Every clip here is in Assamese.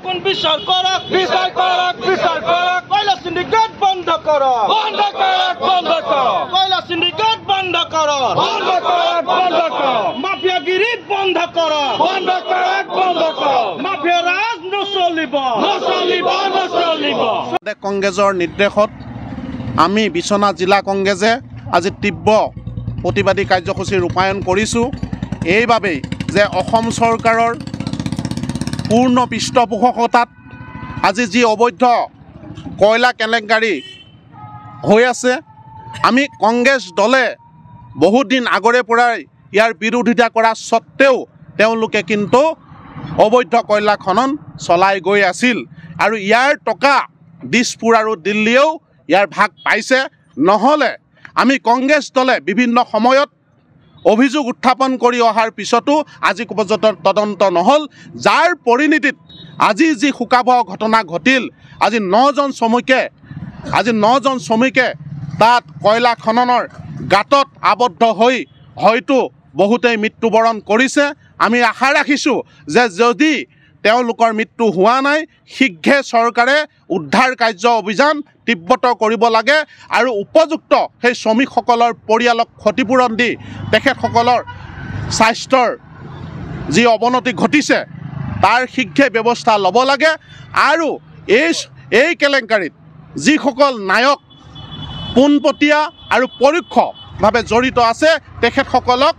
কোন বিচার করক কয়লা সিন্ডিকেট বন্ধ করক কয়লা সিন্ডিকেট বন্ধ করক মাফিয়াগিরি বন্ধ করক মাফিয়া রাজ নচলিব কংগ্ৰেছৰ নিৰ্দেশত আমি বিশ্বনাথ জিলা কংগ্ৰেছে আজি তীব্ৰ প্ৰতিবাদী কাৰ্যসূচী ৰূপায়ণ কৰিছোঁ এইবাবেই যে অসম চৰকাৰৰ পূৰ্ণ পৃষ্ঠপোষকতাত আজি যি অবৈধ কয়লা কেলেংকাৰী হৈ আছে আমি কংগ্ৰেছ দলে বহুত দিন আগৰে পৰাই ইয়াৰ বিৰোধিতা কৰা সত্ত্বেও তেওঁলোকে কিন্তু অবৈধ কয়লা খনন চলাই গৈ আছিল আৰু ইয়াৰ টকা দিছপুৰ আৰু দিল্লীয়েও ইয়াৰ ভাগ পাইছে নহ'লে আমি কংগ্ৰেছ দলে বিভিন্ন সময়ত অভিযোগ উত্থাপন কৰি অহাৰ পিছতো আজি পৰ্যন্ত তদন্ত নহ'ল যাৰ পৰিণতিত আজি যি শোকাবহ ঘটনা ঘটিল আজি 9জন শ্ৰমিকে তাত কয়লা খননৰ গাঁতত আবদ্ধ হৈ হয়তো বহুতেই মৃত্যুবৰণ কৰিছে আমি আশা ৰাখিছোঁ যে যদি তেওঁলোকৰ মৃত্যু হোৱা নাই শীঘ্ৰে চৰকাৰে উদ্ধাৰ কাৰ্য অভিযান তীব্ৰত কৰিব লাগে আৰু উপযুক্ত সেই শ্ৰমিকসকলৰ পৰিয়ালক ক্ষতিপূৰণ দি তেখেতসকলৰ স্বাস্থ্যৰ যি অৱনতি ঘটিছে তাৰ শীঘ্ৰে ব্যৱস্থা ল'ব লাগে আৰু এই কেলেংকাৰীত যিসকল নায়ক পোনপটীয়া আৰু পৰোক্ষভাৱে জড়িত আছে তেখেতসকলক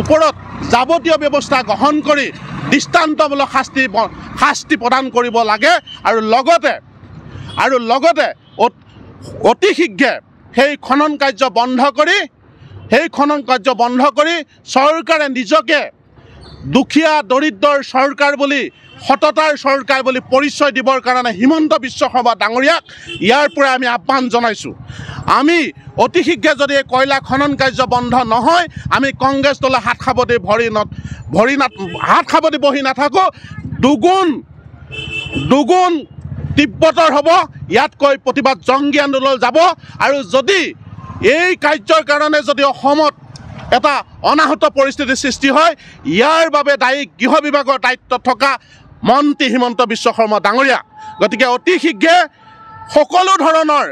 ওপৰত যাৱতীয় ব্যৱস্থা গ্ৰহণ কৰি দৃষ্টান্তমূলক শাস্তি প্ৰদান কৰিব লাগে আৰু লগতে অতি শীঘ্ৰে সেই খনন কাৰ্য বন্ধ কৰি চৰকাৰে নিজকে দুখীয়া দৰিদ্ৰৰ চৰকাৰ বুলি সততাৰ চৰকাৰ বুলি পৰিচয় দিবৰ কাৰণে হিমন্ত বিশ্ব শৰ্মা ডাঙৰীয়াক ইয়াৰ পৰা আমি আহ্বান জনাইছোঁ আমি অতি শীঘ্ৰে যদি এই কয়লা খনন কাৰ্য বন্ধ নহয় আমি কংগ্ৰেছ দলে হাত সাৱটি বহি নাথাকোঁ দুগুণ তীব্ৰতৰ হ'ব ইয়াতকৈ প্ৰতিবাদ জংগী আন্দোলন যাব আৰু যদি এই কাৰ্যৰ কাৰণে যদি অসমত এটা অনাহত পৰিস্থিতিৰ সৃষ্টি হয় ইয়াৰ বাবে দায়ী গৃহ বিভাগৰ দায়িত্বত থকা মন্ত্ৰী হিমন্ত বিশ্ব শৰ্মা ডাঙৰীয়া গতিকে অতি শীঘ্ৰে সকলো ধৰণৰ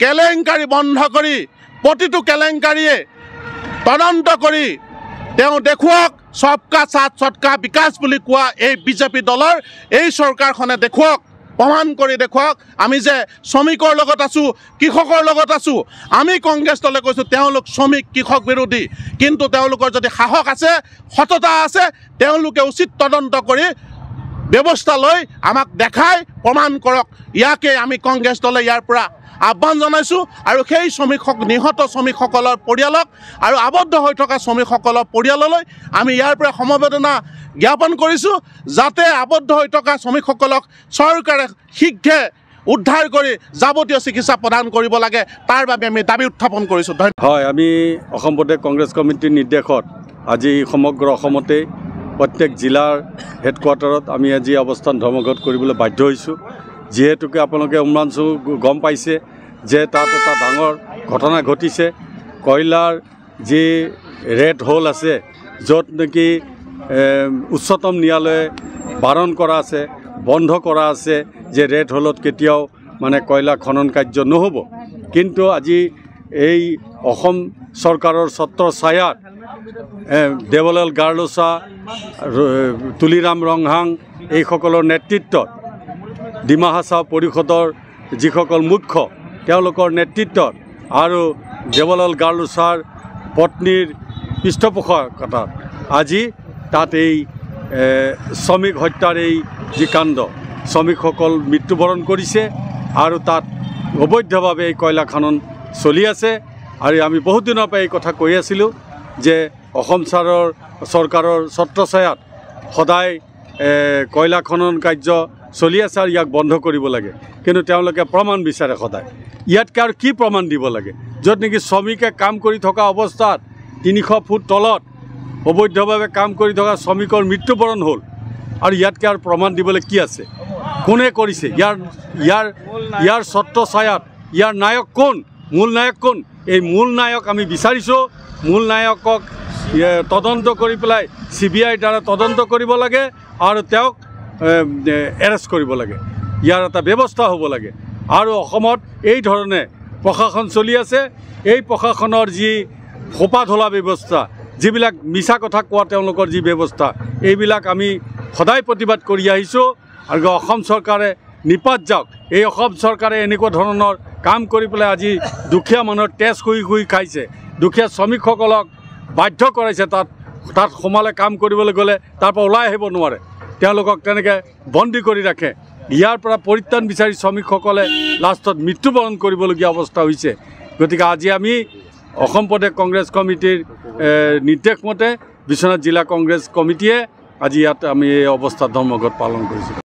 কেলেংকাৰী বন্ধ কৰি প্ৰতিটো কেলেংকাৰীয়ে তদন্ত কৰি তেওঁ দেখুৱাওক সবকা সাথ সবকা বিকাশ বুলি কোৱা এই বিজেপি দলৰ এই চৰকাৰখনে দেখুৱাওক প্ৰমাণ কৰি দেখুৱাওক আমি যে শ্ৰমিকৰ লগত আছোঁ কৃষকৰ লগত আছোঁ আমি কংগ্ৰেছ দলে কৈছোঁ তেওঁলোক শ্ৰমিক কৃষক বিৰোধী কিন্তু তেওঁলোকৰ যদি সাহস আছে সততা আছে তেওঁলোকে উচিত তদন্ত কৰি ব্যৱস্থা লৈ আমাক দেখাই প্ৰমাণ কৰক ইয়াকে আমি কংগ্ৰেছ দলে ইয়াৰ পৰা আহ্বান জনাইছোঁ আৰু সেই নিহত শ্ৰমিকসকলৰ পৰিয়ালক আৰু আবদ্ধ হৈ থকা শ্ৰমিকসকলৰ পৰিয়াললৈ আমি ইয়াৰ পৰা সমবেদনা জ্ঞাপন কৰিছোঁ যাতে আবদ্ধ হৈ থকা শ্ৰমিকসকলক চৰকাৰে শীঘ্ৰে উদ্ধাৰ কৰি যাৱতীয় চিকিৎসা প্ৰদান কৰিব লাগে তাৰ বাবে আমি দাবী উত্থাপন কৰিছোঁ হয় আমি অসম প্ৰদেশ কংগ্ৰেছ কমিটিৰ নিৰ্দেশত আজি সমগ্ৰ অসমতে প্ৰত্যেক জিলাৰ হেডকোৱাৰ্টাৰত আমি আজি অৱস্থান ধৰ্মঘট কৰিবলৈ বাধ্য হৈছোঁ যিহেতুকে আপোনালোকে উমানচু গম পাইছে যে তাত এটা ডাঙৰ ঘটনা ঘটিছে কয়লাৰ যি ৰেড হোল আছে য'ত নেকি উচ্চতম ন্যায়ালয়ে বাৰণ কৰা আছে বন্ধ কৰা আছে যে ৰেড হোলত কেতিয়াও মানে কয়লা খনন কাৰ্য নহ'ব কিন্তু আজি এই অসম চৰকাৰৰ ছত্ৰছায়াত দেৱলাল গাৰ্লোচা তুলিৰাম ৰংহাং এইসকলৰ নেতৃত্বত ডিমা হাছাও পৰিষদৰ যিসকল মুখ্য তেওঁলোকৰ নেতৃত্বত আৰু দেৱলাল গাৰ্লোচাৰ পত্নীৰ পৃষ্ঠপোষকতাত আজি তাত এই শ্ৰমিক হত্যাৰ এই যি কাণ্ড শ্ৰমিকসকল মৃত্যুবৰণ কৰিছে আৰু তাত অবৈধভাৱে এই কয়লা খনন চলি আছে আৰু আমি বহুত দিনৰ পৰা এই কথা কৈ আছিলোঁ যে অসম চৰকাৰৰ ছত্ৰছায়াত সদায় কয়লা খনন কাৰ্য চলি আছে আৰু ইয়াক বন্ধ কৰিব লাগে কিন্তু তেওঁলোকে প্ৰমাণ বিচাৰে সদায় ইয়াতকৈ আৰু কি প্ৰমাণ দিব লাগে য'ত নেকি শ্ৰমিকে কাম কৰি থকা অৱস্থাত 300 ফুট তলত অবৈধভাৱে কাম কৰি থকা শ্ৰমিকৰ মৃত্যুবৰণ হ'ল আৰু ইয়াতকৈ আৰু প্ৰমাণ দিবলৈ কি আছে কোনে কৰিছে ইয়াৰ ছত্ৰছায়াত ইয়াৰ নায়ক কোন মূল নায়ক কোন এই মূল নায়ক আমি বিচাৰিছোঁ মূল নায়কক তদন্ত কৰি পেলাই CBI দ্বাৰা তদন্ত কৰিব লাগে আৰু তেওঁক এৰেষ্ট কৰিব লাগে, ইয়াৰ এটা ব্যৱস্থা হ'ব লাগে। আৰু অসমত এই ধৰণে প্ৰশাসন চলি আছে, এই প্ৰশাসনৰ যি সোপা ধলা ব্যৱস্থা, যিবিলাক মিছা কথা কোৱা তেওঁলোকৰ যি ব্যৱস্থা, এইবিলাক আমি সদায় প্ৰতিবাদ কৰি আহিছোঁ। আৰু অসম চৰকাৰে নিপাত যাওক। এই অসম চৰকাৰে এনেকুৱা ধৰণৰ কাম কৰি পেলাই আজি দুখীয়া মানুহৰ তেজ শুই খাইছে, দুখীয়া শ্ৰমিকসকলক বাধ্য কৰাইছে। তাত সোমালে কাম কৰিবলৈ গ'লে তাৰ পৰা ওলাই আহিব নোৱাৰে, তেওঁলোকক তেনেকৈ বন্দী কৰি ৰাখে। ইয়াৰ পৰা পৰিত্ৰাণ বিচাৰি শ্ৰমিকসকলে লাষ্টত মৃত্যুবৰণ কৰিবলগীয়া অৱস্থা হৈছে। গতিকে আজি আমি অসম প্ৰদেশ কংগ্ৰেছ কমিটিৰ নিৰ্দেশ মতে বিশ্বনাথ জিলা কংগ্ৰেছ কমিটিয়ে আজি ইয়াত আমি এই অৱস্থাত ধৰ্মঘট পালন কৰিছোঁ।